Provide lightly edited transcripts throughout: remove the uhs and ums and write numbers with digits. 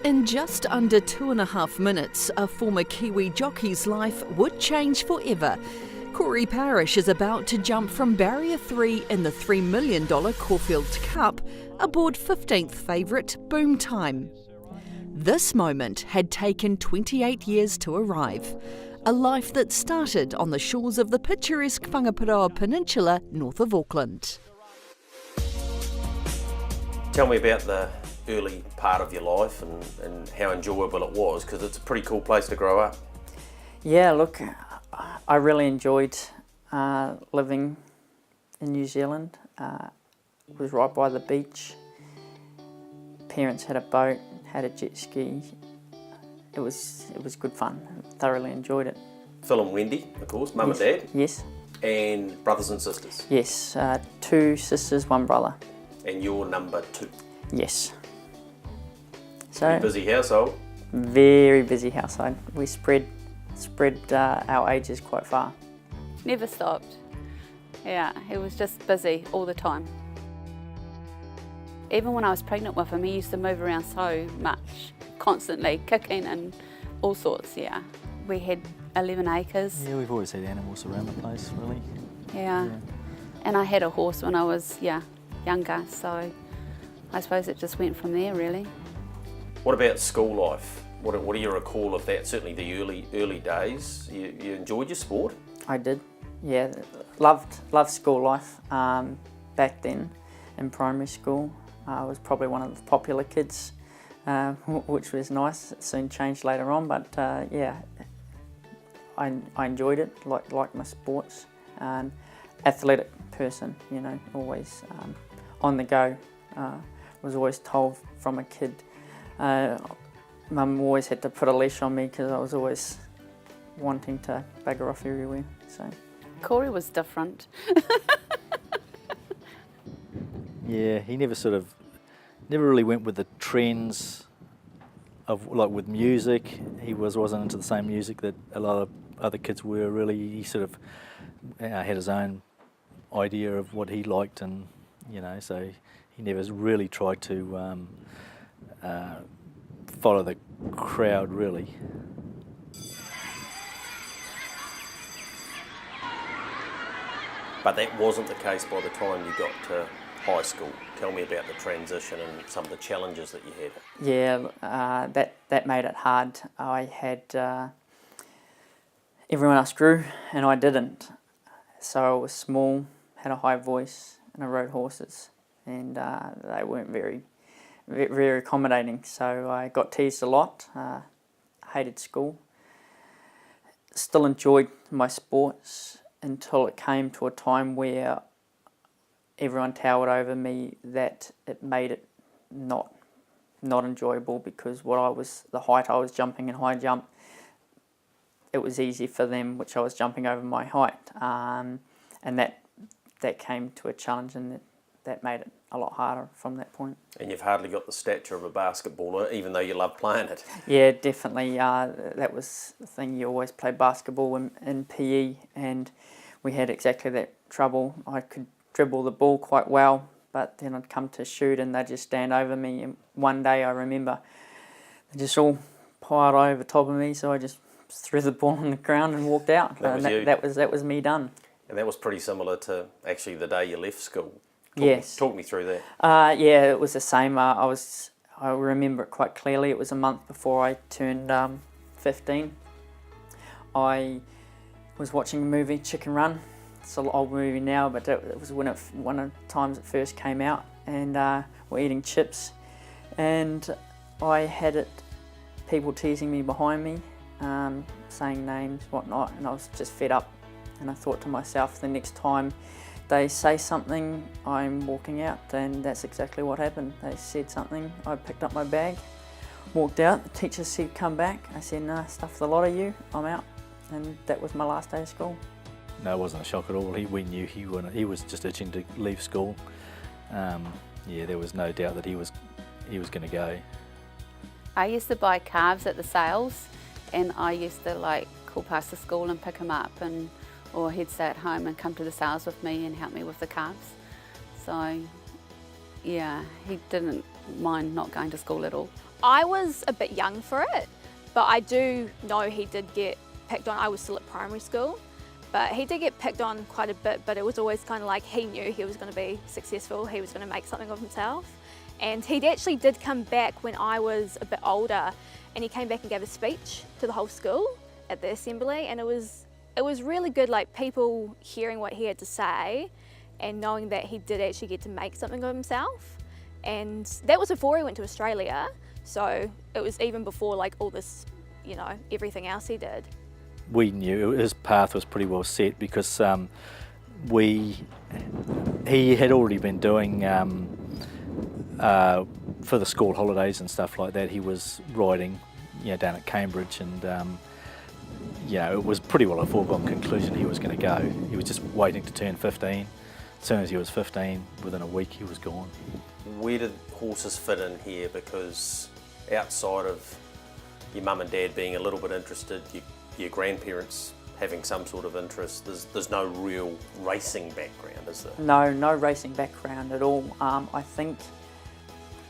In just under 2.5 minutes, a former Kiwi jockey's life would change forever. Cory Parish is about to jump from barrier 3 in the $3 million Caulfield Cup aboard 15th favourite Boom Time. This moment had taken 28 years to arrive. A life that started on the shores of the picturesque Whangaparoa Peninsula north of Auckland. Tell me about the early part of your life and how enjoyable it was, because it's a pretty cool place to grow up. Yeah, look, I really enjoyed living in New Zealand. It was right by the beach. Parents had a boat, had a jet ski. It was good fun. Thoroughly enjoyed it. Phil and Wendy, of course, mum Yes. and dad. Yes. And brothers and sisters. Yes, 2 sisters, 1 brother. And you're number 2. Yes. Pretty busy household. Very busy household. We spread our ages quite far. Never stopped. Yeah, he was just busy all the time. Even when I was pregnant with him, he used to move around so much, constantly, kicking and all sorts, yeah. We had 11 acres. Yeah, we've always had animals around the place, really. Yeah. And I had a horse when I was, younger, so I suppose it just went from there, really. What about school life? What do you recall of that? Certainly the early days. You enjoyed your sport? I did, yeah. Loved school life. Back then in primary school, I was probably one of the popular kids, which was nice. It soon changed later on, but yeah, I enjoyed it, like my sports. Athletic person, you know, always on the go. Was always told from a kid. Mum always had to put a leash on me because I was always wanting to bugger off everywhere. So Cory was different. Yeah, he never really went with the trends of, like, with music. He wasn't into the same music that a lot of other kids were, really. He sort of had his own idea of what he liked, and, you know, so he never really tried to follow the crowd, really. But that wasn't the case by the time you got to high school. Tell me about the transition and some of the challenges that you had. yeah, that made it hard. I had everyone else grew and I didn't. So I was small, had a high voice, and I rode horses, and they weren't very accommodating. So I got teased a lot. Hated school. Still enjoyed my sports until it came to a time where everyone towered over me, that it made it not enjoyable, because the height I was jumping in high jump, it was easy for them, which I was jumping over my height, and that came to a challenge, and that made it a lot harder from that point. And you've hardly got the stature of a basketballer, even though you love playing it. Yeah, definitely. That was the thing. You always play basketball in PE, and we had exactly that trouble. I could dribble the ball quite well, but then I'd come to shoot and they'd just stand over me. And one day I remember they just all piled over top of me, so I just threw the ball on the ground and walked out. That was me done. And that was pretty similar to actually the day you left school. Yes. Talk me through that. Yeah, it was the same. I remember it quite clearly. It was a month before I turned 15. I was watching a movie, Chicken Run. It's an old movie now, but it was one of the times it first came out, and we're eating chips, and I had people teasing me behind me, saying names, whatnot, and I was just fed up, and I thought to myself, the next time they say something, I'm walking out, and that's exactly what happened. They said something, I picked up my bag, walked out, the teacher said come back, I said nah, stuff the lot of you, I'm out, and that was my last day of school. No, it wasn't a shock at all. We knew he was just itching to leave school. Yeah, there was no doubt that he was going to go. I used to buy calves at the sales, and I used to call past the school and pick him up, or he'd stay at home and come to the sales with me and help me with the calves. So yeah, he didn't mind not going to school at all. I was a bit young for it, but I do know he did get picked on. I was still at primary school, but he did get picked on quite a bit, but it was always kind of like he knew he was going to be successful, he was going to make something of himself. And he actually did come back when I was a bit older, and he came back and gave a speech to the whole school at the assembly, and it was really good, like people hearing what he had to say and knowing that he did actually get to make something of himself. And that was before he went to Australia, so it was even before like all this, you know, everything else he did. We knew his path was pretty well set because he had already been doing for the school holidays and stuff like that. He was riding, you know, down at Cambridge, and you know, it was pretty well a foregone conclusion he was going to go. He was just waiting to turn 15. As soon as he was 15, within a week he was gone. Where did horses fit in here? Because outside of your mum and dad being a little bit interested, your grandparents having some sort of interest, there's no real racing background, is there? No racing background at all. I think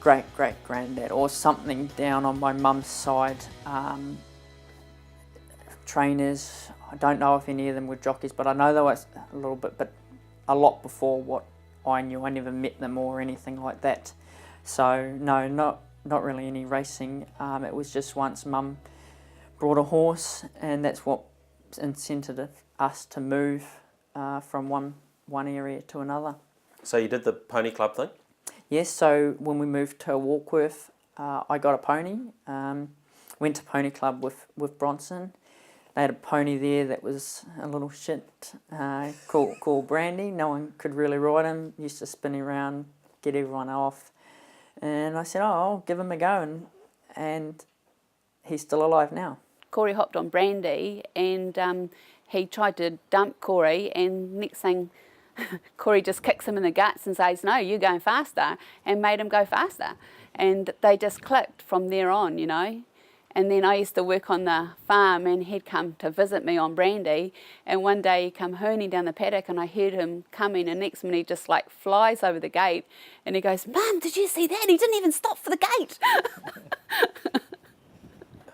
great-great-granddad or something down on my mum's side, trainers. I don't know if any of them were jockeys, but I know they were a little bit, but a lot before what I knew. I never met them or anything like that. So no, not really any racing. It was just once Mum brought a horse, and that's what incented us to move from one area to another. So you did the pony club thing? Yes, so when we moved to Warkworth, I got a pony. Went to pony club with Bronson. They had a pony there that was a little shit called Brandy. No one could really ride him. Used to spin around, get everyone off. And I said, oh, I'll give him a go. And he's still alive now. Cory hopped on Brandy, and he tried to dump Cory, and next thing Cory just kicks him in the guts and says, no, you're going faster, and made him go faster. And they just clicked from there on, you know. And then I used to work on the farm, and he'd come to visit me on Brandy, and one day he come hooning down the paddock, and I heard him coming, and next minute he just like flies over the gate, and he goes, Mum, did you see that? He didn't even stop for the gate.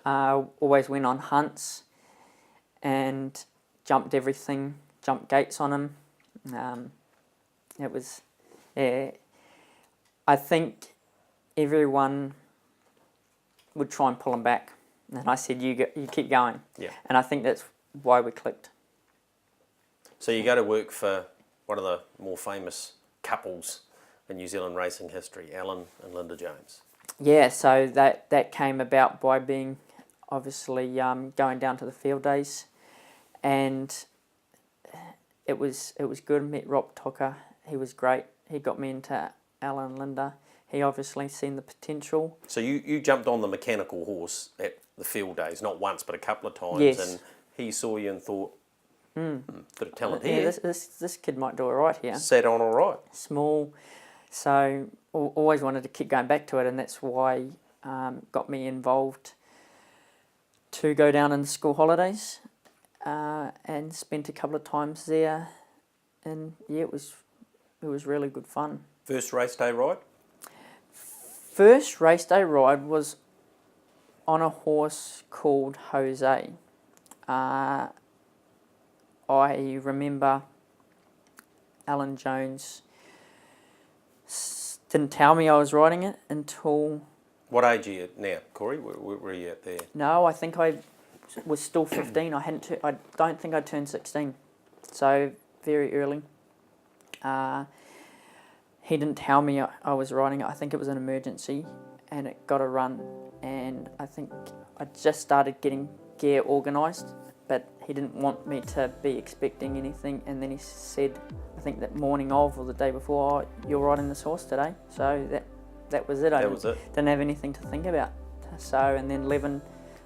Always went on hunts and jumped everything, jumped gates on him. It was, yeah, I think everyone would try and pull him back, and I said, you keep going. Yeah. And I think that's why we clicked. So you go to work for one of the more famous couples in New Zealand racing history, Alan and Linda Jones. Yeah, so that came about by being obviously going down to the field days, and it was good. Met Rob Tucker, he was great. He got me into Alan and Linda. He obviously seen the potential. So you jumped on the mechanical horse at the field days, not once but a couple of times, yes. And he saw you and thought, bit of talent yeah, here. This kid might do all right here. Sat on all right. Small, so always wanted to keep going back to it, and that's why got me involved to go down in the school holidays and spent a couple of times there, and yeah, it was really good fun. First race day ride? First race day ride was on a horse called Jose. I remember Alan Jones didn't tell me I was riding it until... What age are you at now, Cory? Where are you at there? No, I think I was still 15. I don't think I turned 16, so very early. He didn't tell me I was riding it. I think it was an emergency, and it got a run. And I think I just started getting gear organised, but he didn't want me to be expecting anything. And then he said, I think that morning of or the day before, oh, you're riding this horse today. So that was it. Didn't have anything to think about. So, and then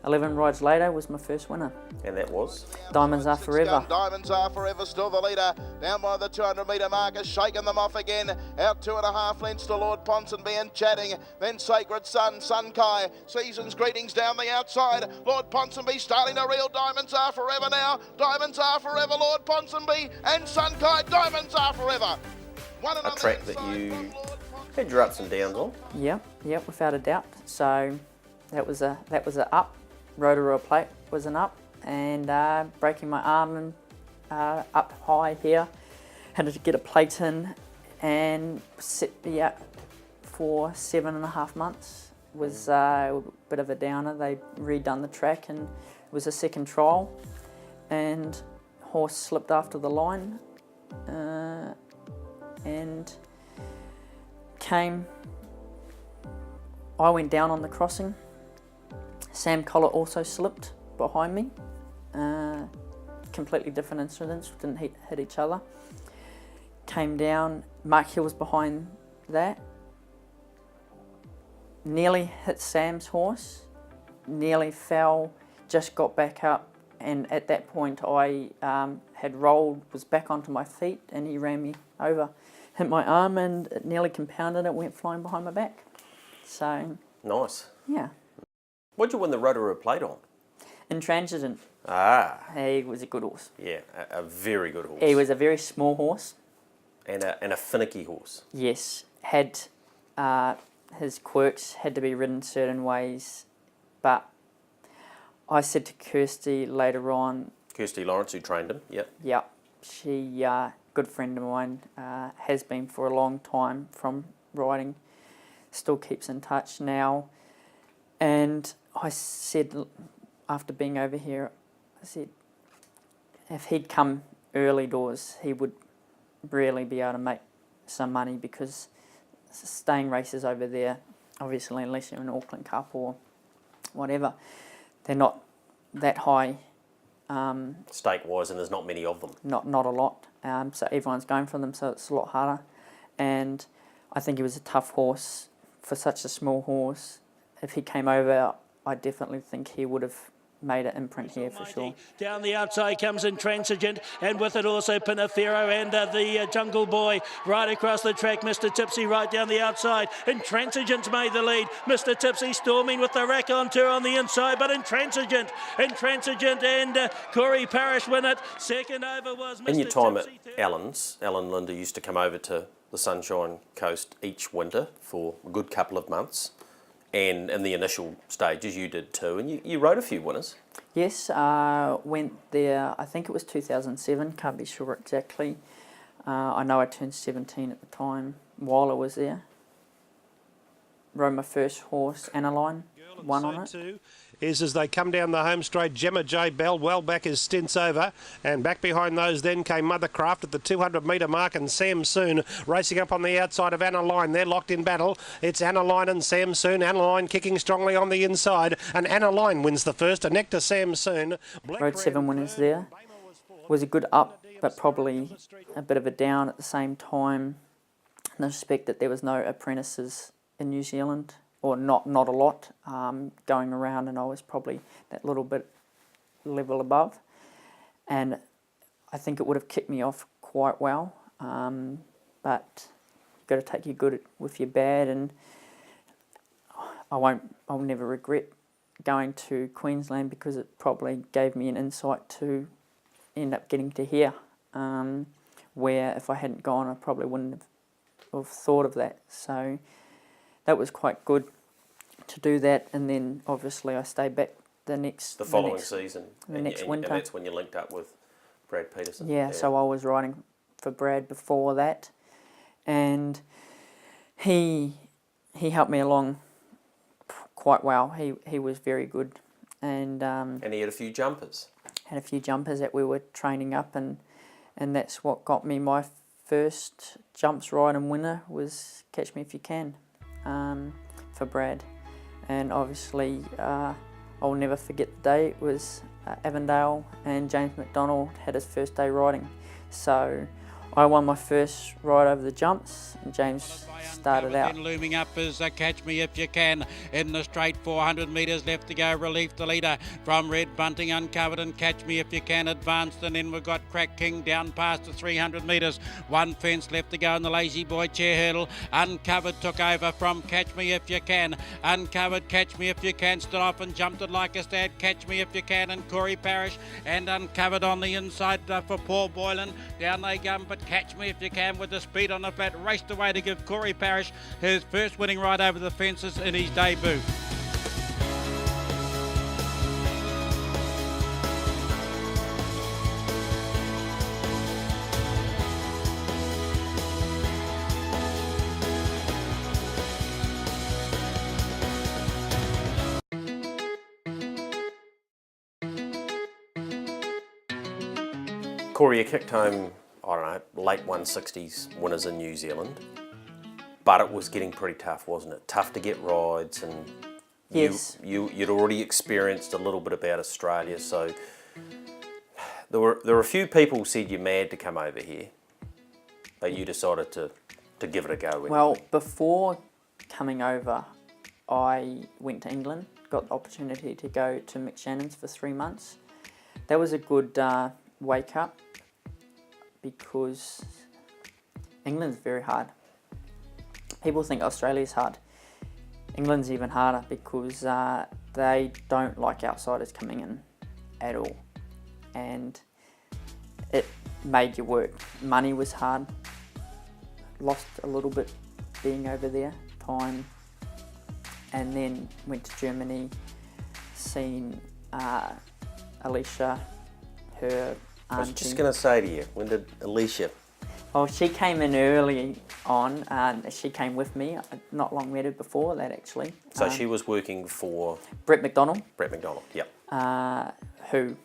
11 rides later was my first winner. And that was? Diamonds Are Forever. Diamonds Are Forever, still the leader. Down by the 200 metre mark, has shaken them off again. Out 2.5 lengths to Lord Ponsonby and chatting. Then Sacred Sun, Sun Kai. Season's greetings down the outside. Lord Ponsonby starting to reel. Diamonds Are Forever now. Diamonds Are Forever, Lord Ponsonby and Sun Kai. Diamonds Are Forever. A track that you had your ups and downs on. Yep, without a doubt. So that was a up. Rotorua plate was an up, and breaking my arm and up high here. Had to get a plate in and set me out for 7.5 months. Was a bit of a downer. They redone the track and it was a second trial, and horse slipped after the line and I went down on the crossing. Sam Collett also slipped behind me. Completely different incidents, didn't hit each other. Came down, Mark Hill was behind that. Nearly hit Sam's horse, nearly fell, just got back up, and at that point I had rolled, was back onto my feet, and he ran me over, hit my arm, and it nearly compounded it, went flying behind my back. So, Nice. yeah. What'd you win the Rotorua plate on? Intransigent. Ah. He was a good horse. Yeah, a very good horse. He was a very small horse. And a finicky horse. Yes, had his quirks, had to be ridden certain ways, but I said to Kirsty later on. Kirsty Lawrence, who trained him, yep. Yep, she, good friend of mine, has been for a long time from riding, still keeps in touch now. And I said, after being over here, I said, if he'd come early doors, he would really be able to make some money, because staying races over there, obviously, unless you're in Auckland Cup or whatever, they're not that high. Stake-wise, and there's not many of them. Not a lot. So everyone's going for them, so it's a lot harder. And I think he was a tough horse for such a small horse. If he came over, I definitely think he would have made an imprint here for sure. Down the outside comes Intransigent, and with it also Pinafero and the Jungle Boy right across the track. Mr. Tipsy right down the outside. Intransigent's made the lead. Mr. Tipsy storming with the rack on tour on the inside, but Intransigent and Cory Parish win it. Second over was Mr. In your time Tipsy. at Alan Lundy used to come over to the Sunshine Coast each winter for a good couple of months. And in the initial stages, you did too, and you rode a few winners. Yes, went there, I think it was 2007, can't be sure exactly. I know I turned 17 at the time while I was there. Rode my first horse, Analine, won on it. Is as they come down the home straight, Gemma J. Bell well back as stints over, and back behind those then came Mothercraft at the 200 metre mark, and Sam Soon racing up on the outside of Anna Line. They're locked in battle. It's Anna Line and Sam Soon. Anna Line kicking strongly on the inside, and Anna Line wins the first, a neck to Sam Soon. Rode 7 winners there. Was a good up, but probably a bit of a down at the same time, in the respect that there was no apprentices in New Zealand, or not a lot going around, and I was probably that little bit level above, and I think it would have kicked me off quite well, but you've got to take your good with your bad, and I'll never regret going to Queensland, because it probably gave me an insight to end up getting to here, where if I hadn't gone I probably wouldn't have thought of that. So that was quite good to do that, and then obviously I stayed back the following season, the next winter. And that's when you linked up with Brad Peterson. Yeah, so I was riding for Brad before that, and he helped me along quite well. He was very good, and he had a few jumpers. Had a few jumpers that we were training up, and that's what got me my first jumps ride and winner was Catch Me If You Can. For Brad, and obviously I'll never forget the day. It was Avondale, and James McDonald had his first day riding, so I won my first ride over the jumps, and James started out. Looming up is Catch Me If You Can in the straight. 400 metres left to go. Relief the leader from Red Bunting, Uncovered, and Catch Me If You Can advanced, and then we've got Crack King down past the 300 metres. One fence left to go in the Lazy Boy chair hurdle. Uncovered took over from Catch Me If You Can. Uncovered, Catch Me If You Can stood off and jumped it like a stag. Catch Me If You Can and Cory Parish, and Uncovered on the inside for Paul Boylan. Down they go, but Catch Me If You Can with the speed on the flat raced away to give Cory Parish his first winning ride over the fences in his debut. Cory, you kicked home, I don't know, late 160s winners in New Zealand, but it was getting pretty tough, wasn't it? Tough to get rides, and Yes. you'd already experienced a little bit about Australia, so there were a few people who said you're mad to come over here, but you decided to give it a go. Well, before coming over, I went to England, got the opportunity to go to McShannon's for 3 months. That was a good wake up, because England's very hard. People think Australia's hard. England's even harder because they don't like outsiders coming in at all, and it made you work. Money was hard. Lost a little bit being over there, time, and then went to Germany, seen Alicia, her auntie. I was just going to say to you, when did Alicia? Well, she came in early on. She came with me. I'd not long met her before that, actually. So she was working for? Brett McDonald. Brett McDonald, yep. Who,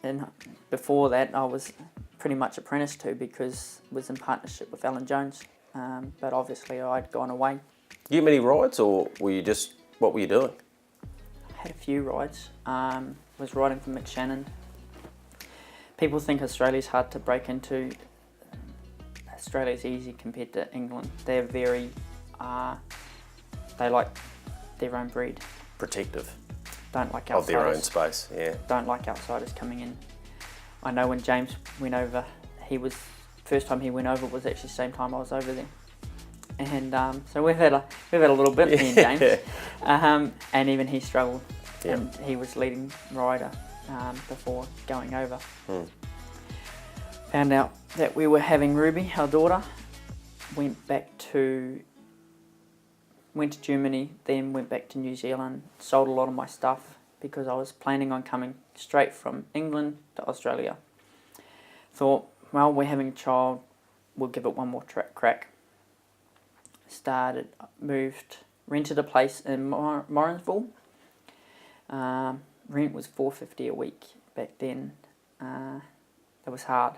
and before that, I was pretty much apprenticed to, because I was in partnership with Alan Jones. But obviously I'd gone away. You get many rides, or were you just, what were you doing? I had a few rides. Was riding for McShannon. People think Australia's hard to break into. Australia's easy compared to England. They're very, they like their own breed. Protective. Don't like outsiders. Of their own space, yeah. Don't like outsiders coming in. I know when James went over, first time he went over was actually the same time I was over there. And so we've had a little bit, me and James. And even he struggled. Yeah. And he was leading rider before going over. Found out that we were having Ruby, our daughter. Went to Germany, then went back to New Zealand. Sold a lot of my stuff because I was planning on coming straight from England to Australia. Thought, well, we're having a child, we'll give it one more crack. Rented a place in Morrinsville. Rent was $4.50 a week back then. It was hard.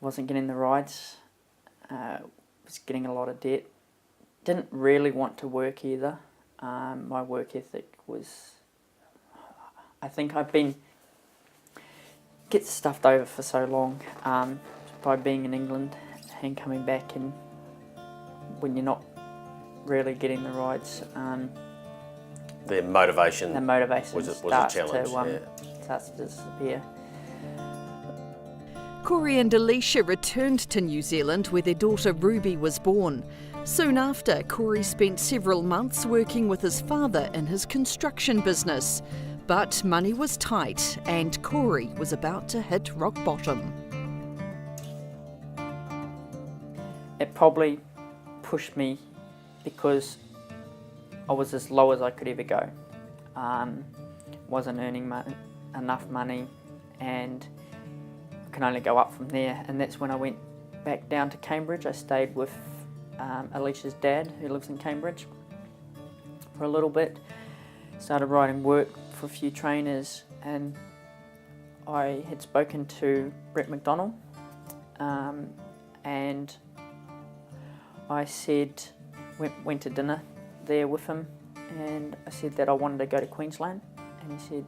Wasn't getting the rides. Was getting a lot of debt. Didn't really want to work either. My work ethic was, I think I've been get stuffed over for so long by being in England and coming back, and when you're not really getting the rides, the motivation was a challenge. Starts to disappear. Cory and Alicia returned to New Zealand where their daughter Ruby was born. Soon after, Cory spent several months working with his father in his construction business. But money was tight and Cory was about to hit rock bottom. It probably pushed me because I was as low as I could ever go. Wasn't earning enough money, and can only go up from there. And that's when I went back down to Cambridge. I stayed with Alicia's dad, who lives in Cambridge, for a little bit. Started writing work for a few trainers, and I had spoken to Brett McDonald, and I said, went to dinner there with him, and I said that I wanted to go to Queensland, and he said,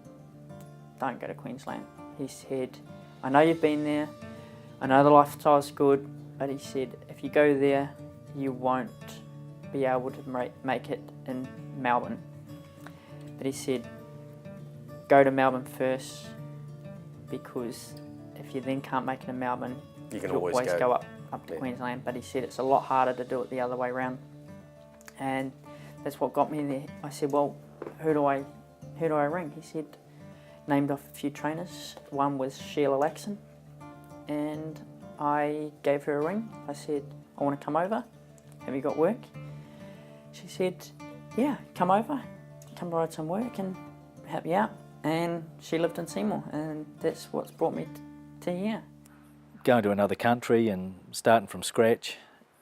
don't go to Queensland. He said, I know you've been there, I know the lifestyle's good, but he said, if you go there, you won't be able to make it in Melbourne. But he said, go to Melbourne first, because if you then can't make it in Melbourne, you can you'll always go up to Queensland. But he said it's a lot harder to do it the other way around. And that's what got me there. I said, well, who do I ring? He said, named off a few trainers. One was Sheila Laxon, and I gave her a ring. I said, I want to come over. Have you got work? She said, yeah, come over. Come ride some work and help you out. And she lived in Seymour, and that's what's brought me to here. Going to another country and starting from scratch,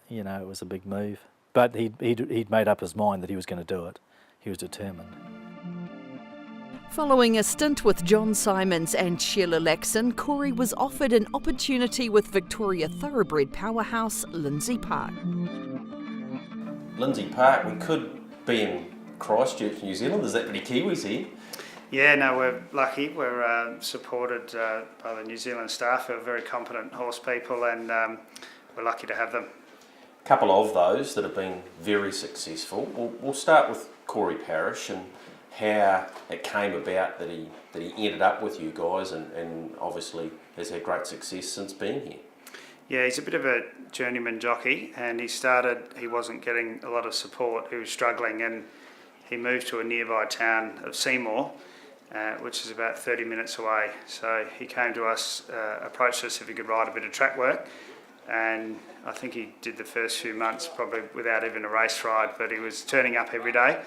it was a big move. But he'd made up his mind that he was going to do it. He was determined. Following a stint with John Simons and Sheila Laxon, Cory was offered an opportunity with Victoria thoroughbred powerhouse Lindsay Park. Lindsay Park, we could be in Christchurch, New Zealand. There's that many Kiwis here. Yeah, no, we're lucky. We're supported by the New Zealand staff who are very competent horse people, and we're lucky to have them. A couple of those that have been very successful. We'll start with Cory Parish and how it came about that he ended up with you guys, and obviously has had great success since being here. Yeah, he's a bit of a journeyman jockey, and he wasn't getting a lot of support. He was struggling, and he moved to a nearby town of Seymour, which is about 30 minutes away. So he came to us, approached us if he could ride a bit of track work, and I think he did the first few months probably without even a race ride, but he was turning up every day,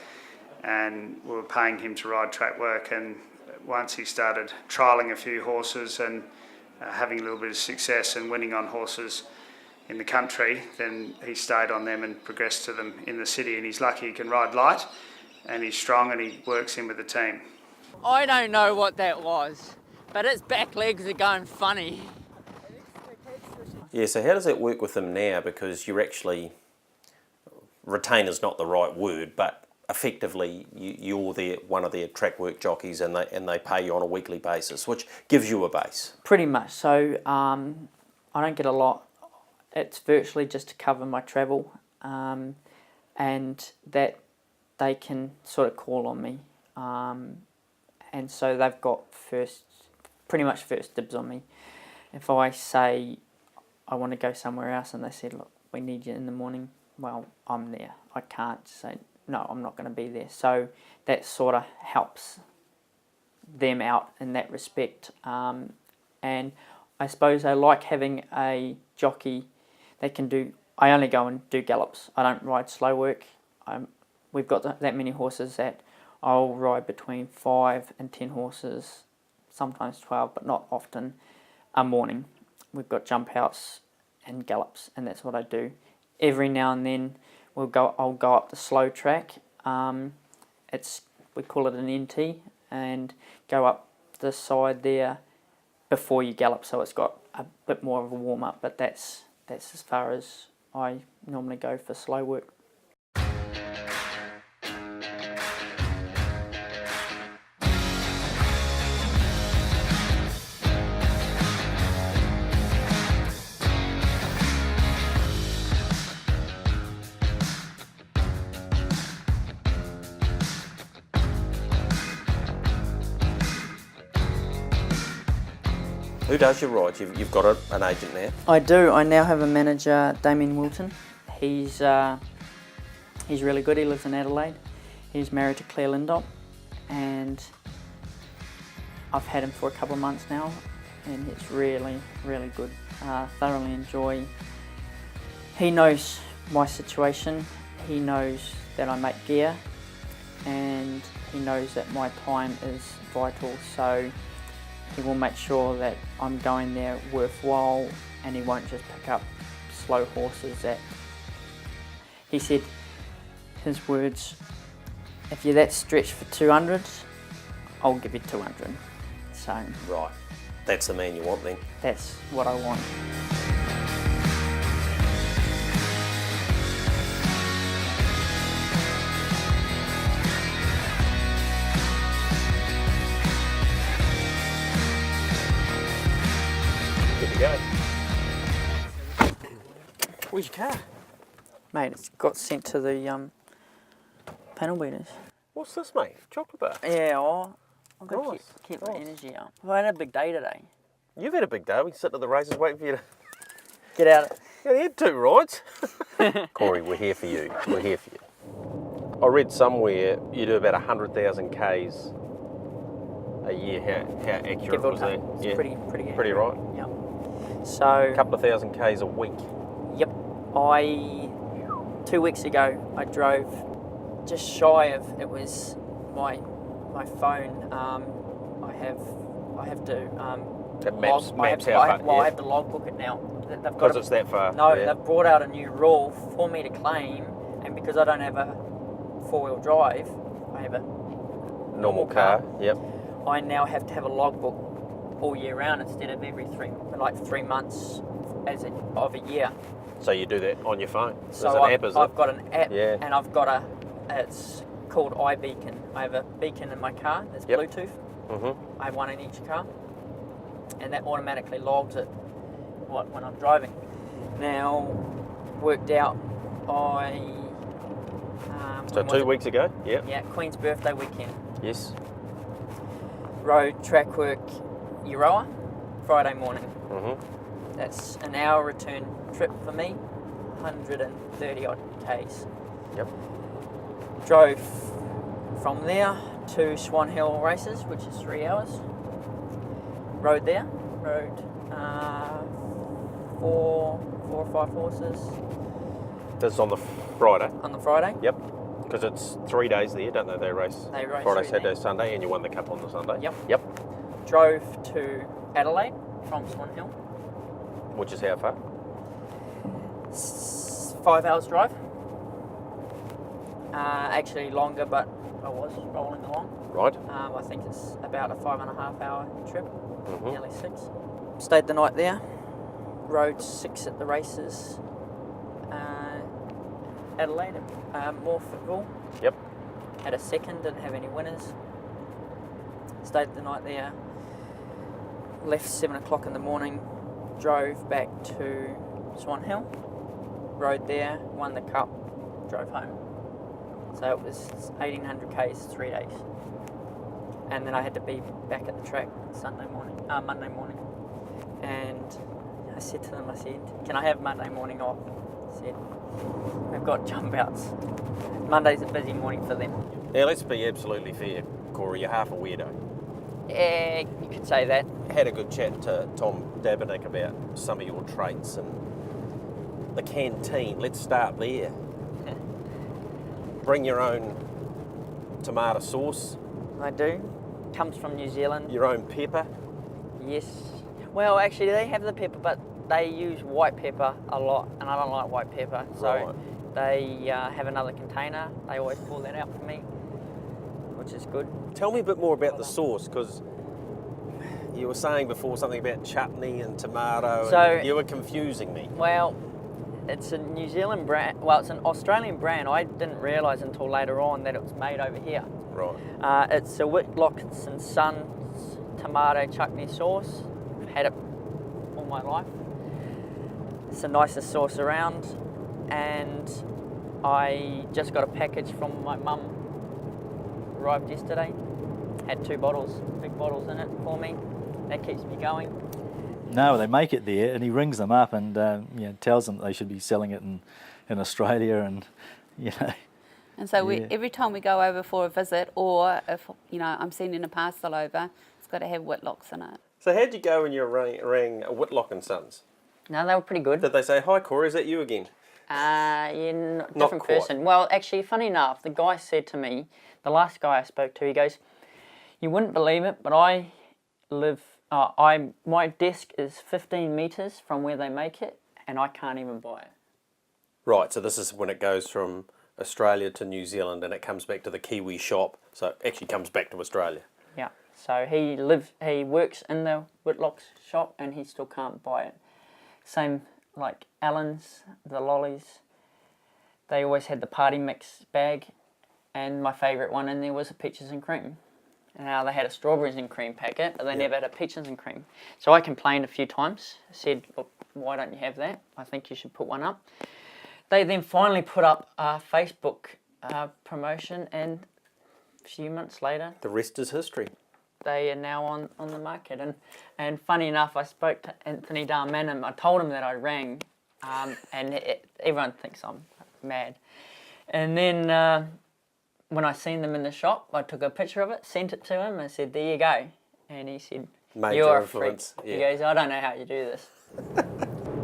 and we were paying him to ride track work. And once he started trialling a few horses and having a little bit of success and winning on horses in the country, then he stayed on them and progressed to them in the city. And he's lucky he can ride light, and he's strong, and he works in with the team. I don't know what that was, but its back legs are going funny. Yeah, so how does that work with him now? Because you're actually, retainer's not the right word, but effectively you're one of their track work jockeys, and they pay you on a weekly basis, which gives you a base. Pretty much. So I don't get a lot. It's virtually just to cover my travel, and that they can sort of call on me. And so they've got pretty much first dibs on me. If I say I want to go somewhere else and they said, look, we need you in the morning, well, I'm there. I can't say, no, I'm not going to be there. So that sort of helps them out in that respect. And I suppose I like having a jockey that can do, I only go and do gallops. I don't ride slow work. We've got that many horses that I'll ride between 5 and 10 horses, sometimes 12, but not often, a morning. We've got jump outs and gallops, and that's what I do. Every now and then I'll go up the slow track. We call it an NT, and go up the side there before you gallop, so it's got a bit more of a warm up. But that's as far as I normally go for slow work. Who does your rides? You've got an agent now? I do. I now have a manager, Damien Wilton. He's really good. He lives in Adelaide. He's married to Claire Lindop, and I've had him for a couple of months now, and it's really, really good. Thoroughly enjoy. He knows my situation. He knows that I make gear, and he knows that my time is vital. So he will make sure that I'm going there worthwhile, and he won't just pick up slow horses that... He said, his words, if you're that stretched for 200, I'll give you 200. So... Right. That's the man you want then? That's what I want. Go. Where's your car? Mate, it's got sent to the panel beaters. What's this, mate? Chocolate bar? Yeah, I've got to Nice, keep my nice. energy up. I've had a big day today. You've had a big day. We can sit at the races waiting for you to... Get out. You only had 2 rides. Cory, we're here for you. We're here for you. I read somewhere you do about 100,000 Ks a year. How accurate was that? It's Yeah. pretty Pretty right. Yep. So... A couple of thousand Ks a week. Yep. 2 weeks ago, I drove just shy of, it was my phone. I have to It maps I have how far. I have to logbook it now. Because it's that far. No, yeah. they've brought out a new rule for me to claim, and because I don't have a 4-wheel drive, I have a Normal car. Yep. I now have to have a logbook all year round instead of every 3 months of a year. So you do that on your phone? So There's an app, is it? I've got an app, Yeah. and I've got it's called iBeacon. I have a beacon in my car that's Yep. Bluetooth. Mm-hmm. I have one in each car, and that automatically logs it when I'm driving. Now, worked out So when was 2 it? weeks ago? Yeah. Yeah, Queen's birthday weekend. Yes. Road track work Euroa, Friday morning. Mm-hmm. That's an hour return trip for me, 130 odd Ks. Yep. Drove from there to Swan Hill races, which is 3 hours. Rode four or five horses This is on the Friday. on the Friday. Yep. Because it's 3 days there, don't they? They race They race Friday, 3 Saturday, days. Sunday, and you won the cup on the Sunday. Yep. Yep. Drove to Adelaide from Swan Hill. Which is how far? 5 hours drive. Actually longer, but I was rolling along. Right. I think it's about a 5.5 hour trip, Mm-hmm. nearly 6. Stayed the night there, rode 6 at the races. Adelaide, Morpheville. Yep. Had a second, didn't have any winners. Stayed the night there. Left 7 o'clock in the morning. Drove back to Swan Hill. Rode there, won the cup, drove home. So it was 1,800 Ks, 3 days. And then I had to be back at the track Monday morning. And I said to them, can I have Monday morning off? I said, we've got jump outs. Monday's a busy morning for them. Now let's be absolutely fair, Cory, you're half a weirdo. Yeah, you could say that. Had a good chat to Tom Dabinick about some of your traits and the canteen. Let's start there. Bring your own tomato sauce, I do. Comes from New Zealand. your own pepper. Yes. Well, actually, they have the pepper, but they use white pepper a lot, and I don't like white pepper. So Right. they have another container. They always pull that out for me, which is good. Tell me a bit more about the sauce, because you were saying before something about chutney and tomato, So- and you were confusing me. Well, it's a New Zealand brand. Well, it's an Australian brand. I didn't realise until later on that it was made over here. Right. It's a Whitlock and Sons tomato chutney sauce. I've had it all my life. It's the nicest sauce around, and I just got a package from my mum. Arrived yesterday. Had 2 bottles, big bottles in it for me. That keeps me going. No, they make it there, and he rings them up and tells them they should be selling it in Australia, and And so Yeah. every time we go over for a visit, or if I'm sending a parcel over, it's got to have Whitlocks in it. So how'd you go when you rang Whitlock and Sons? No, they were pretty good. Did they say, "Hi Cory, is that you again"? Different quite. person. Well, actually, funny enough, the guy said to me, the last guy I spoke to, he goes, "You wouldn't believe it, but I live. My desk is 15 metres from where they make it, and I can't even buy it." Right, so this is when it goes from Australia to New Zealand and it comes back to the Kiwi shop, so it actually comes back to Australia. Yeah. So he works in the Whitlock's shop, and he still can't buy it. Same like Allen's, the lollies. They always had the party mix bag, and my favourite one in there was a peaches and cream. And now they had a strawberries and cream packet, but they never had a peaches and cream. So I complained a few times. Said, "Look, why don't you have that? I think you should put one up." They then finally put up a Facebook promotion, and a few months later, The rest is history. they are now on the market. And funny enough, I spoke to Anthony Darmanin. I told him that I rang, and everyone thinks I'm mad. And then when I seen them in the shop, I took a picture of it, sent it to him, and said, "There you go." And he said, Major "You're influence, a freak." yeah. He goes, "I don't know how you do this."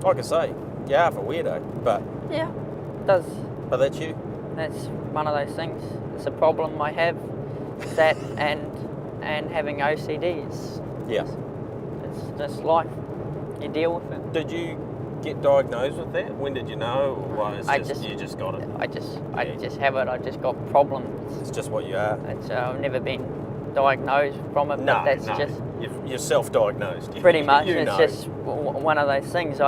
Like I say, you're half a weirdo, but Yeah, does. that's you. That's one of those things. It's a problem I have. That and having OCD is Yeah. it's just life. You deal with it. Did you get diagnosed with that? When did you know? Or what? You just got it. I just have it. I just got problems. It's just what you are. I've never been diagnosed from it, but that's just you're self-diagnosed. pretty much. You It's know. just one of those things.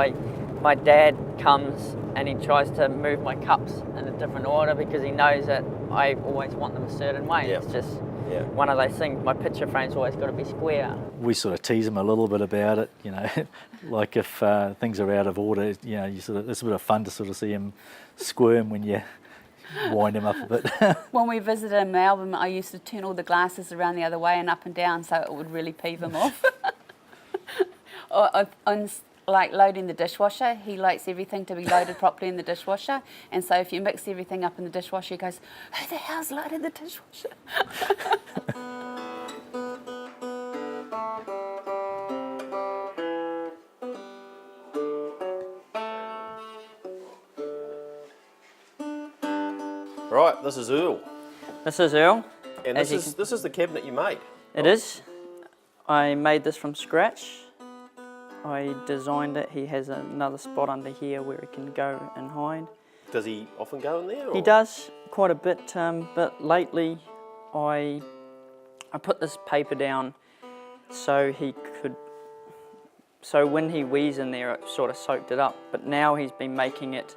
My dad comes and he tries to move my cups in a different order because he knows that I always want them a certain way. Yeah. It's just Yeah. one of those things. My picture frame's always got to be square. We sort of tease him a little bit about it, you know, like if things are out of order, you know, it's a bit of fun to sort of see him squirm when you wind him up a bit. When we visited in Melbourne, I used to turn all the glasses around the other way and up and down so it would really peeve him off. On like loading the dishwasher, he likes everything to be loaded properly in the dishwasher, and so if you mix everything up in the dishwasher, he goes, "Who the hell's loaded the dishwasher?" Right, this is Earl. This is Earl. And As this is the cabinet you made. It is. I made this from scratch. I designed it. He has another spot under here where he can go and hide. Does he often go in there? Or? He does quite a bit, but lately I put this paper down so he could, so when he wheezed in there it sort of soaked it up, but now he's been making it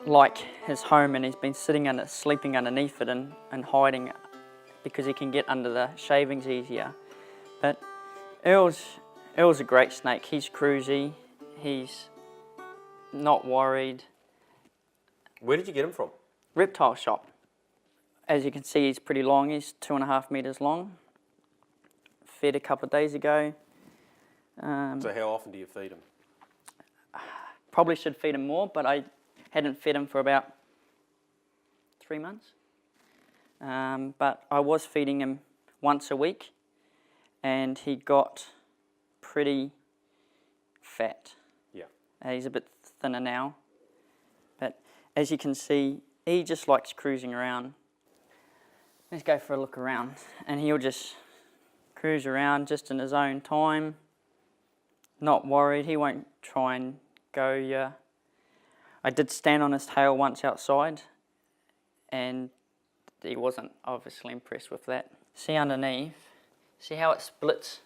like his home and he's been sleeping underneath it and hiding it because he can get under the shavings easier. But Earl's a great snake. He's cruisy, he's not worried. Where did you get him from? Reptile shop. As you can see, he's pretty long. He's 2.5 meters long. Fed a couple of days ago. So how often do you feed him? Probably should feed him more, but I hadn't fed him for about 3 months. But I was feeding him once a week, and he got pretty fat. Yeah. He's a bit thinner now. But as you can see, he just likes cruising around. Let's go for a look around. And he'll just cruise around just in his own time. Not worried. He won't try and go. I did stand on his tail once outside, and he wasn't obviously impressed with that. See underneath, see how it splits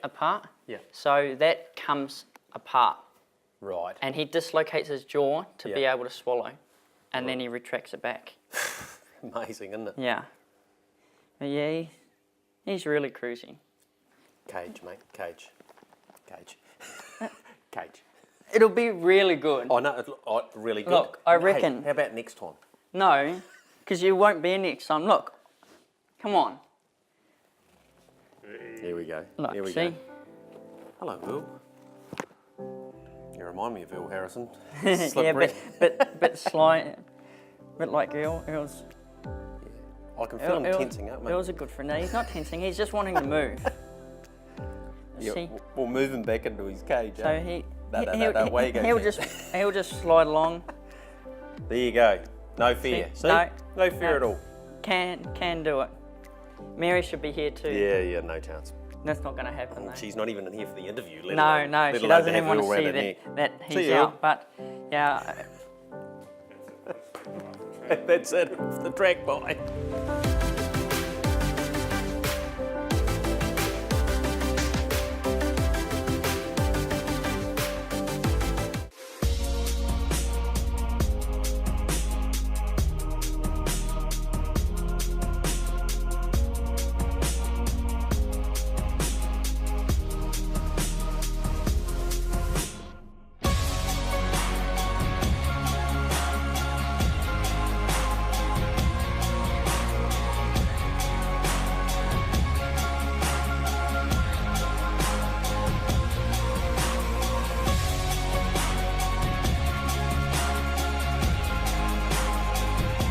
apart? Yeah. So that comes apart. Right. And he dislocates his jaw to be able to swallow, and then he retracts it back. Amazing, isn't it? Yeah. But yeah, he's really cruisy. Cage, mate. Cage. Cage. Cage. It'll be really good. I know, really good. Look, I reckon. Hey, how about next time? No, because you won't be next time. Look, come on. Here we go. Look, Here we see? go. Hello, Earl. You remind me of Earl Harrison. Yeah, Slippery. bit sly, bit like Earl. Earl's. I can feel him tensing up, mate. Earl's a good friend. No, he's not tensing. He's just wanting to move. Yeah, See? we'll move him back into his cage. So eh? he'll just slide along. There you go. No fear. See? No fear at all. Can do it. Mary should be here too. Yeah, no chance. That's not going to happen though. She's not even in here for the interview. No, she doesn't even want to see that he's See you. out. But yeah. That's it. The track by.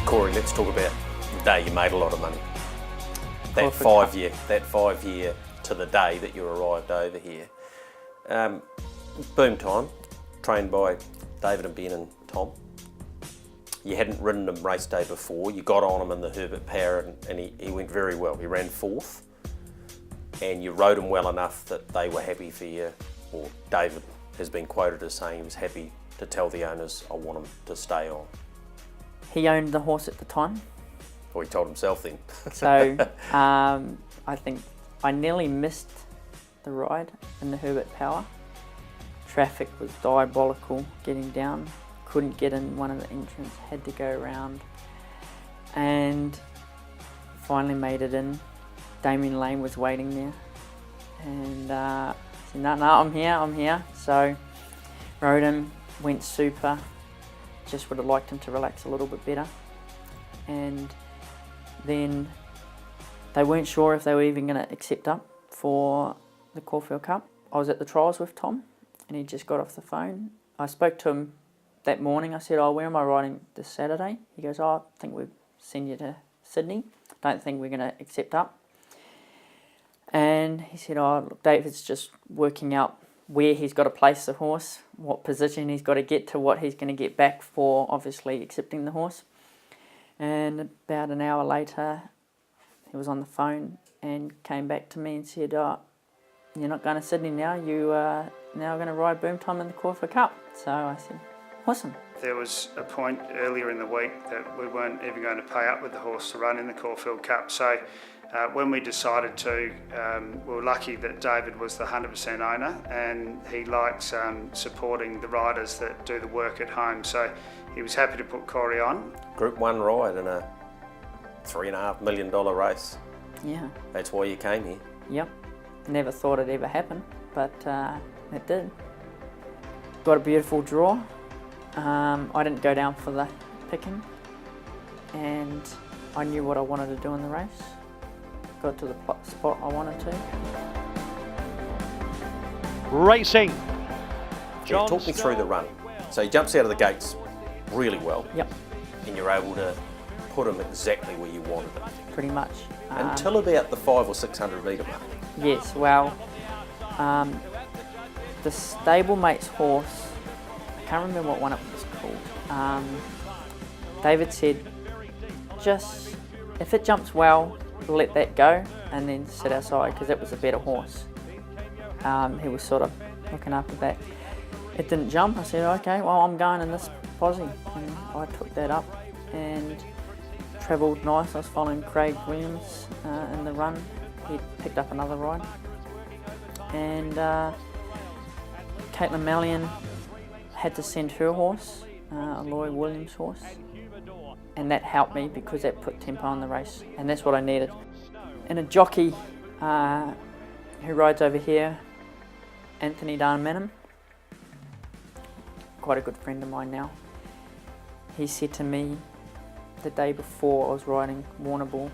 Cory, let's talk about the day you made a lot of money. That five year to the day that you arrived over here. Boom time, trained by David and Ben and Tom. You hadn't ridden him race day before. You got on him in the Herbert Power and he went very well. He ran fourth and you rode him well enough that they were happy for you, or David has been quoted as saying he was happy to tell the owners, I want him to stay on. He owned the horse at the time. Well, he told himself then. So I think I nearly missed the ride in the Herbert Power. Traffic was diabolical getting down. Couldn't get in one of the entrants, had to go around. And finally made it in. Damien Lane was waiting there. And I said, no, I'm here. So rode him, went super. Just would have liked him to relax a little bit better. And then they weren't sure if they were even going to accept up for the Caulfield Cup. I was at the trials with Tom and he just got off the phone. I spoke to him that morning. I said, where am I riding this Saturday? He goes, I think we'll send you to Sydney. Don't think we're going to accept up. And he said, look, David's just working out where he's got to place the horse, what position he's got to get to, what he's going to get back for obviously accepting the horse. And about an hour later, he was on the phone and came back to me and said, you're not going to Sydney now, you are now going to ride Boom Time in the Caulfield Cup. So I said, awesome. There was a point earlier in the week that we weren't even going to pay up with the horse to run in the Caulfield Cup. So when we decided to, we were lucky that David was the 100% owner and he likes supporting the riders that do the work at home. So he was happy to put Cory on. Group 1 ride in a $3.5 million race. Yeah. That's why you came here. Yep. Never thought it'd ever happen, but it did. Got a beautiful draw. I didn't go down for the picking and I knew what I wanted to do in the race. Got to the spot I wanted to. Racing. Yeah, talk me through the run. So he jumps out of the gates really well. Yep. And you're able to put him exactly where you wanted him. Pretty much. Until about the 500 or 600 metre mark. Yes, well, the stablemate's horse, I can't remember what one it was called. David said, just if it jumps well, let that go and then sit outside because it was a better horse. He was sort of looking after that. It didn't jump. I said, okay, well, I'm going in this posse. And I took that up and travelled nice. I was following Craig Williams in the run. He picked up another ride. And Caitlin Mallion had to send her horse, a Lloyd Williams horse. And that helped me because that put tempo on the race. And that's what I needed. And a jockey who rides over here, Anthony Darnmanham, quite a good friend of mine now. He said to me the day before I was riding Warrnambool,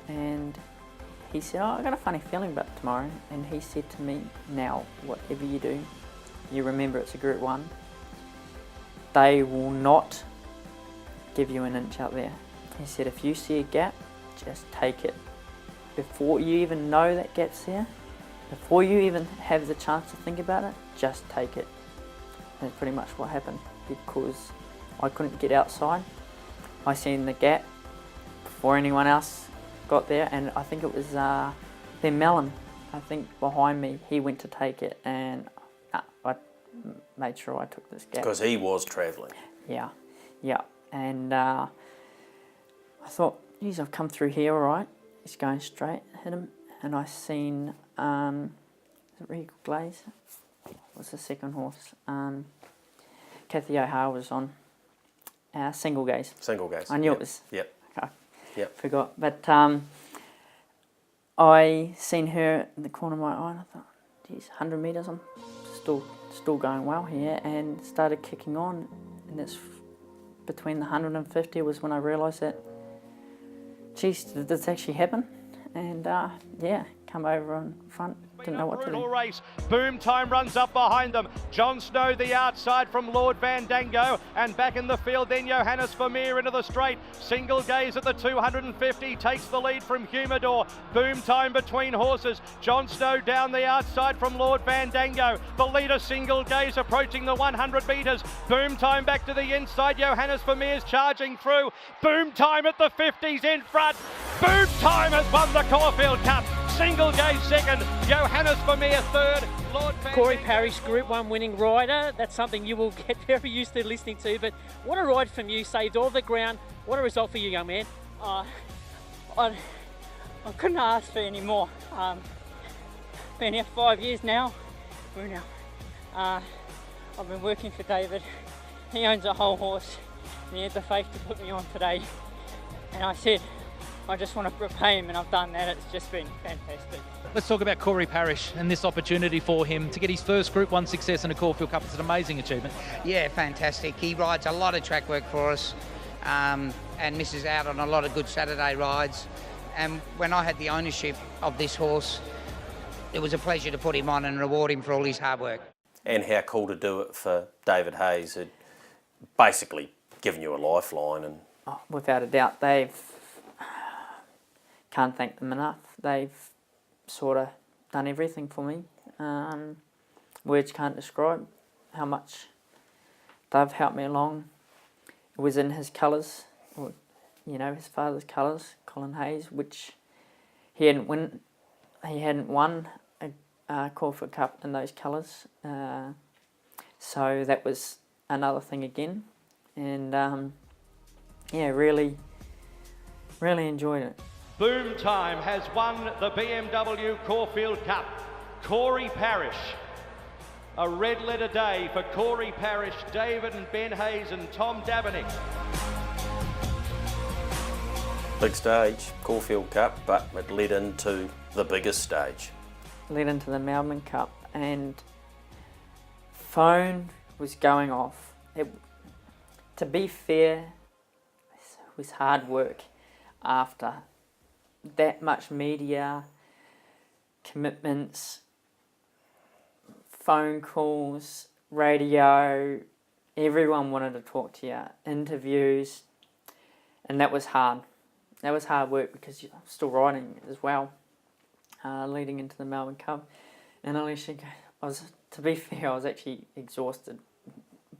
and he said, I got a funny feeling about tomorrow. And he said to me, now, whatever you do, you remember it's a Group 1. They will not give you an inch out there. He said, if you see a gap, just take it. Before you even know that gap's there, before you even have the chance to think about it, just take it. And that's pretty much what happened because I couldn't get outside. I seen the gap before anyone else got there, and I think it was then Mellon, I think behind me, he went to take it, and I made sure I took this gap. Because he was travelling. Yeah, yeah. And I thought, geez, I've come through here all right. He's going straight, hit him. And I seen, is it Regal Glaze? What's the second horse? Kathy O'Hare was on. Single Gaze. Single Gaze. I knew it was. Yep. Okay. Yep. Forgot. But I seen her in the corner of my eye and I thought, geez, 100 metres, I'm still going well here, and started kicking on. And it's between the 150 was when I realised that, geez, did this actually happen? And yeah, come over in front, didn't know what to do. Race. Boom Time runs up behind them. John Snow the outside from Lord Vandango, and back in the field then Johannes Vermeer into the straight. Single Gaze at the 250 takes the lead from Humidor. Boom Time between horses. John Snow down the outside from Lord Vandango. The leader Single Gaze approaching the 100 metres. Boom Time back to the inside. Johannes Vermeer's charging through. Boom Time at the 50s in front. Boom Time has won the Caulfield Cup. Single Gaze second, Johannes Vermeer third. Cory Parish, Group 1 winning rider. That's something you will get very used to listening to. But what a ride from you, saved all the ground. What a result for you, young man. I couldn't ask for any more. Been here 5 years now. I've been working for David. He owns a whole horse and he had the faith to put me on today. And I said, I just want to repay him, and I've done that. It's just been fantastic. Let's talk about Cory Parish and this opportunity for him to get his first Group 1 success in a Caulfield Cup. It's an amazing achievement. Yeah, fantastic. He rides a lot of track work for us and misses out on a lot of good Saturday rides. And when I had the ownership of this horse, it was a pleasure to put him on and reward him for all his hard work. And how cool to do it for David Hayes, who'd basically given you a lifeline. And Without a doubt, can't thank them enough. They've sort of done everything for me. Words can't describe how much they've helped me along. It was in his colours, his father's colours, Colin Hayes, which he hadn't won a Caulfield Cup in those colours. So that was another thing again. And really enjoyed it. Boom Time has won the BMW Caulfield Cup. Cory Parish. A red letter day for Cory Parish, David and Ben Hayes and Tom Davinick. big stage, Caulfield Cup, but it led into the biggest stage. Led into the Melbourne Cup, and phone was going off. To be fair, it was hard work after that much media, commitments, phone calls, radio, everyone wanted to talk to you, interviews, and that was hard. That was hard work because you're still riding as well, leading into the Melbourne Cup. And Alicia, to be fair, I was actually exhausted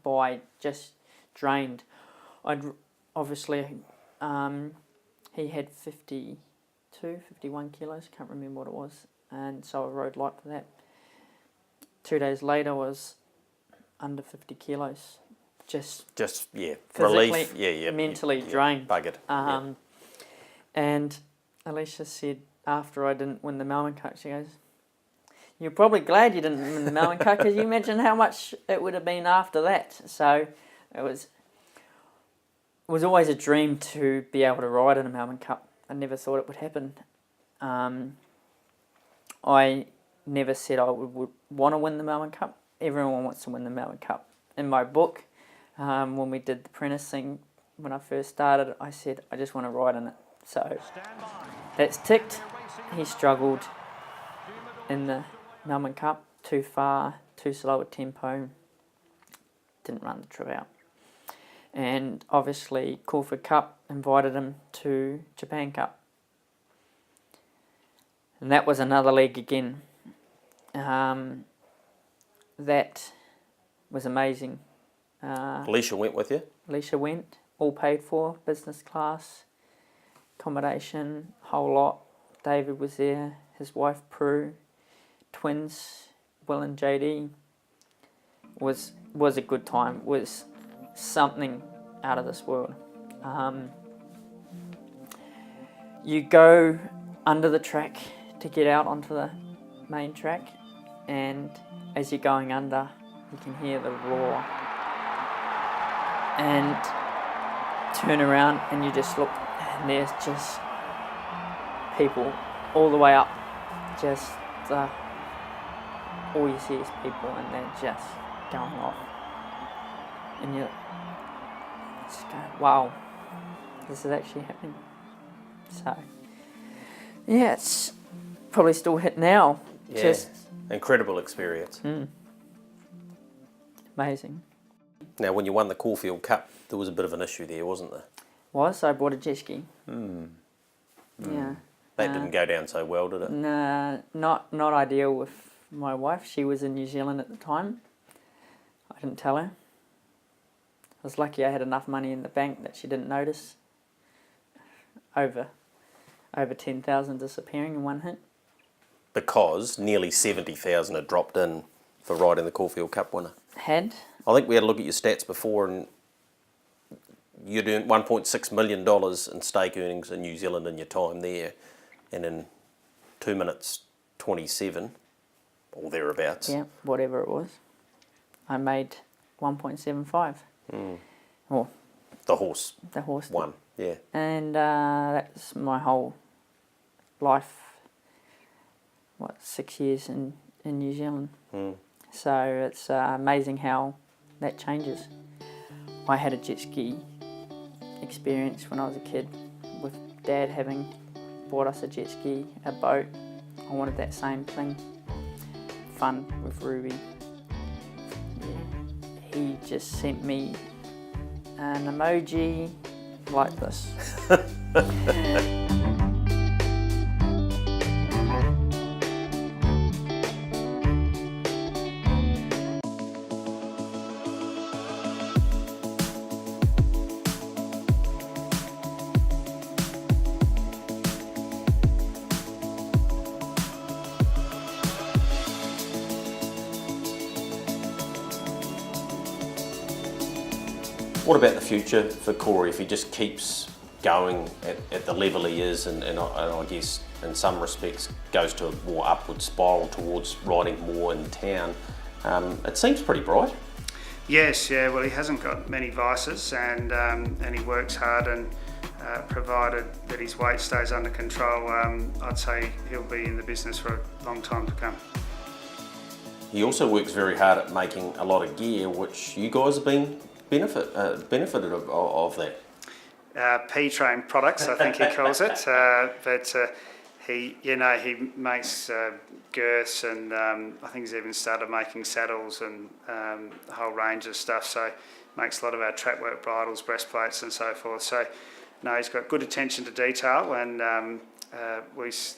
by just drained. He had 51 kilos, can't remember what it was, and so I rode light for that. 2 days later was under 50 kilos, just relief, mentally drained. Buggered. And Alicia said after I didn't win the Melbourne Cup, she goes, "You're probably glad you didn't win the Melbourne Cup because you imagine how much it would have been after that." So it was always a dream to be able to ride in a Melbourne Cup. I never thought it would happen. I never said I would want to win the Melbourne Cup. Everyone wants to win the Melbourne Cup. In my book, when we did the apprentice thing, when I first started, I said, I just want to ride in it. So that's ticked. He struggled in the Melbourne Cup, too far, too slow a tempo, didn't run the trip out. And obviously Caulfield Cup invited him to Japan Cup. And that was another leg again. That was amazing. Alicia went with you? Alicia went, all paid for, business class, accommodation, whole lot. David was there, his wife Prue, twins, Will and JD. Was a good time, was something out of this world. You go under the track to get out onto the main track, and as you're going under, you can hear the roar. And turn around and you just look, and there's just people all the way up. Just all you see is people, and they're just going off. And you're just going, wow, this is actually happening. So, yeah, it's probably still hit now. Yeah, just incredible experience. Amazing. Now, when you won the Caulfield Cup, there was a bit of an issue there, wasn't there? I bought a jet ski. Yeah. That didn't go down so well, did it? Nah, not ideal with my wife. She was in New Zealand at the time. I didn't tell her. I was lucky I had enough money in the bank that she didn't notice. Over 10,000 disappearing in one hit. Because nearly 70,000 had dropped in for riding the Caulfield Cup winner. Had. I think we had a look at your stats before, and you'd earned $1.6 million in stake earnings in New Zealand in your time there, and in 2 minutes 27 or thereabouts. Yeah, whatever it was. I made 1.75. Well, the horse won, yeah. And that's my whole life, 6 years in New Zealand. So it's amazing how that changes. I had a jet ski experience when I was a kid, with Dad having bought us a jet ski, a boat. I wanted that same thing. Fun with Ruby. Yeah. He just sent me an emoji like this. What about the future for Cory if he just keeps going at the level he is, and I guess in some respects goes to a more upward spiral towards riding more in town? It seems pretty bright. Yes, yeah. Well, he hasn't got many vices, and he works hard, and provided that his weight stays under control, I'd say he'll be in the business for a long time to come. He also works very hard at making a lot of gear, which you guys have been benefited of that. Ptrain products, I think he calls it. But he makes girths, and I think he's even started making saddles and a whole range of stuff. So makes a lot of our track work bridles, breastplates, and so forth. So no, he's got good attention to detail, and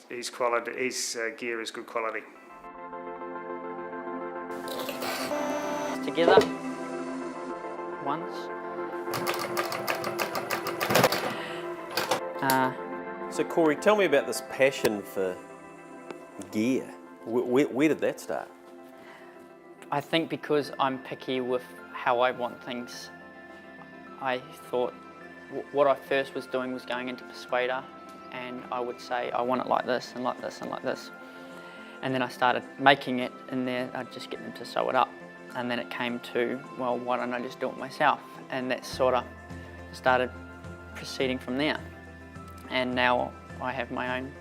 his quality, his gear is good quality. Together. Once. So Cory, tell me about this passion for gear. Where did that start? I think because I'm picky with how I want things. I thought what I first was doing was going into Persuader, and I would say I want it like this and like this and like this. And then I started making it in there. I'd just get them to sew it up. And then it came to, well, why don't I just do it myself? And that sort of started proceeding from there. And now I have my own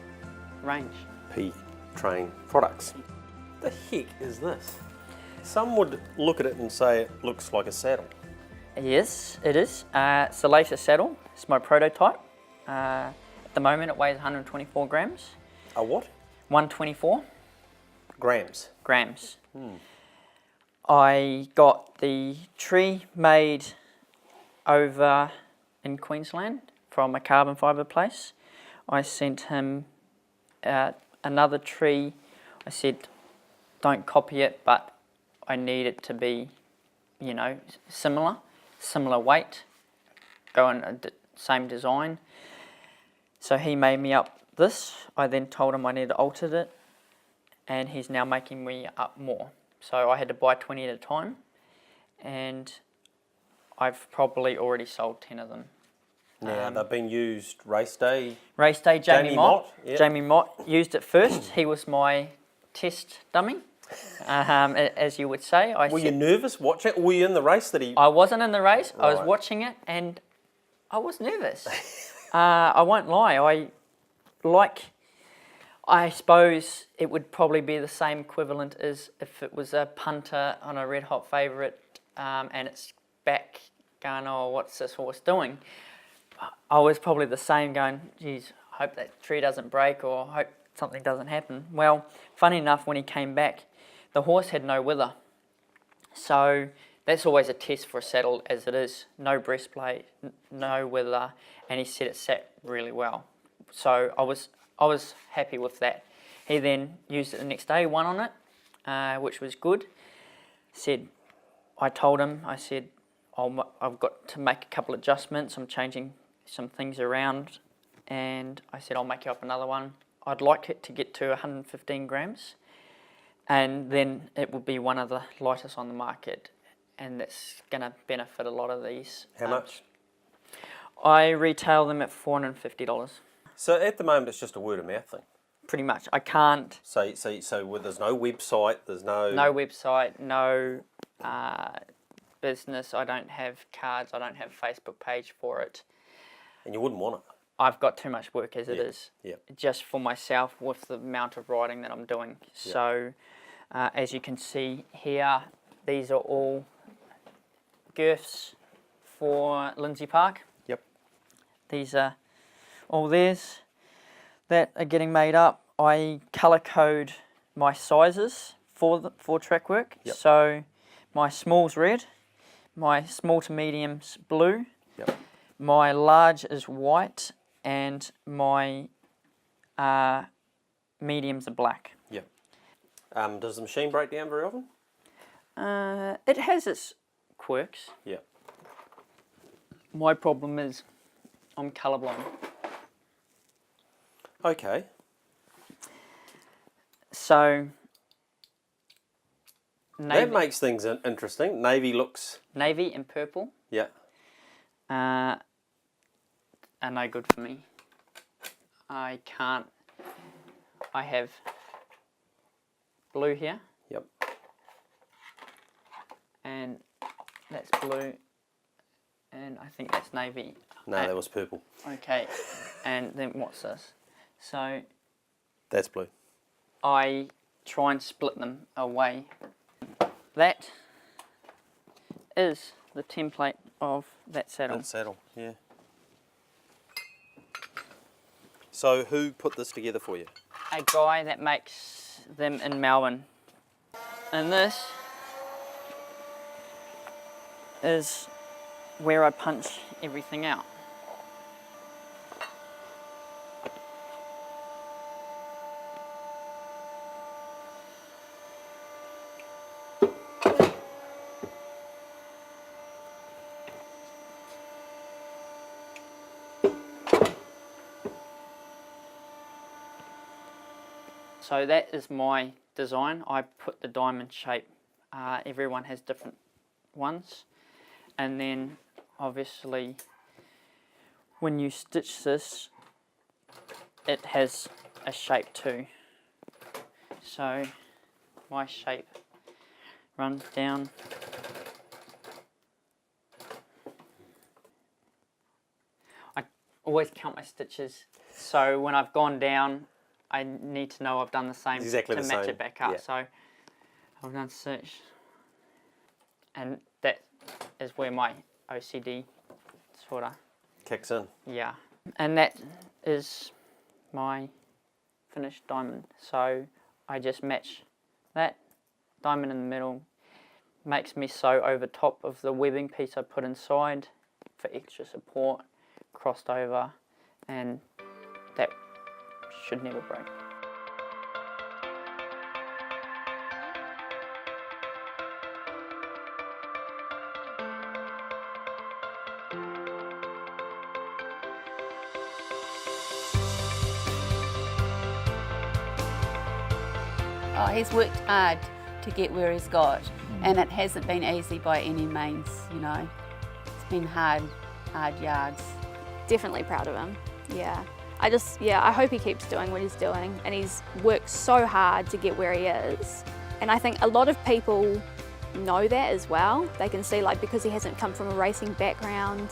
range. Ptrain products. The heck is this? Some would look at it and say it looks like a saddle. Yes, it is. It's the latest saddle. It's my prototype. At the moment it weighs 124 grams. A what? 124. Grams? Grams. I got the tree made over in Queensland from a carbon fibre place. I sent him another tree. I said, don't copy it, but I need it to be, similar weight, go in same design. So he made me up this. I then told him I needed to alter it, and he's now making me up more. So I had to buy 20 at a time, and I've probably already sold 10 of them. Now, they've been used race day. Race day, Jamie Mott. Yep. Jamie Mott used it first. He was my test dummy, as you would say. Were you nervous watching it? Were you in the race that he... I wasn't in the race. Right. I was watching it, and I was nervous. I won't lie. I suppose it would probably be the same equivalent as if it was a punter on a red hot favourite, and it's back going, oh, what's this horse doing? I was probably the same, going, geez, I hope that tree doesn't break, or hope something doesn't happen. Well, funny enough, when he came back, the horse had no wither. So that's always a test for a saddle, as it is. No breastplate, no wither, and he said it sat really well. So I was happy with that. He then used it the next day, won on it, which was good. I told him, I said, I've got to make a couple of adjustments. I'm changing some things around, and I said, I'll make you up another one. I'd like it to get to 115 grams, and then it will be one of the lightest on the market, and that's going to benefit a lot of these. How much? I retail them at $450. So at the moment, it's just a word of mouth thing. Pretty much. I can't. So there's no website. There's no. No website. No business. I don't have cards. I don't have a Facebook page for it. And you wouldn't want it. I've got too much work as it is. Yeah. Just for myself with the amount of riding that I'm doing. Yeah. So, as you can see here, these are all girths for Lindsay Park. Yep. These are all theirs that are getting made up. I colour code my sizes for track work. Yep. So my small's red, my small to medium's blue, Yep. my large is white, and my mediums are black. Yep. Does the machine break down very often? It has its quirks. Yeah. My problem is I'm colourblind. Okay. So That makes things interesting. Navy looks... Navy and purple Yeah. are no good for me. I can't... I have blue here. Yep. And that's blue. And I think that's navy. No, that was purple. Okay. And then what's this? So That's blue. I try and split them away. That is the template of that saddle. That saddle, yeah. So who put this together for you? A guy that makes them in Melbourne. And this is where I punch everything out. So that is my design. I put the diamond shape. Everyone has different ones. And then obviously when you stitch this, it has a shape too. So my shape runs down. I always count my stitches. So when I've gone down, I need to know I've done the same exactly to the match same. it back up. Yeah. So I've done stitch, and that is where my OCD sort of Kicks in. yeah. And that is my finished diamond. So I just match that diamond in the middle. Makes me sew over top of the webbing piece I put inside for extra support, crossed over, and that should never break. Oh, he's worked hard to get where he's got, and it hasn't been easy by any means, you know. It's been hard yards. Definitely proud of him, yeah. I hope he keeps doing what he's doing, and he's worked so hard to get where he is. And I think a lot of people know that as well. They can see, like, because he hasn't come from a racing background,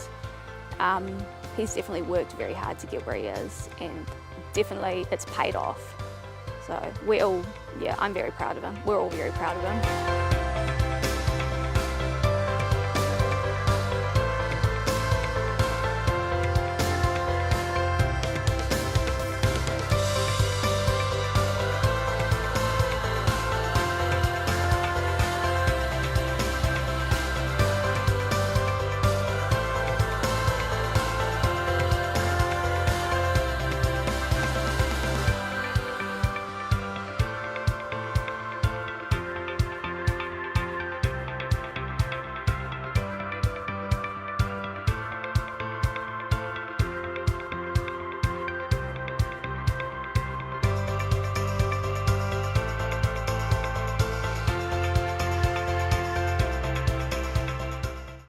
he's definitely worked very hard to get where he is, and definitely it's paid off. So I'm very proud of him. We're all very proud of him.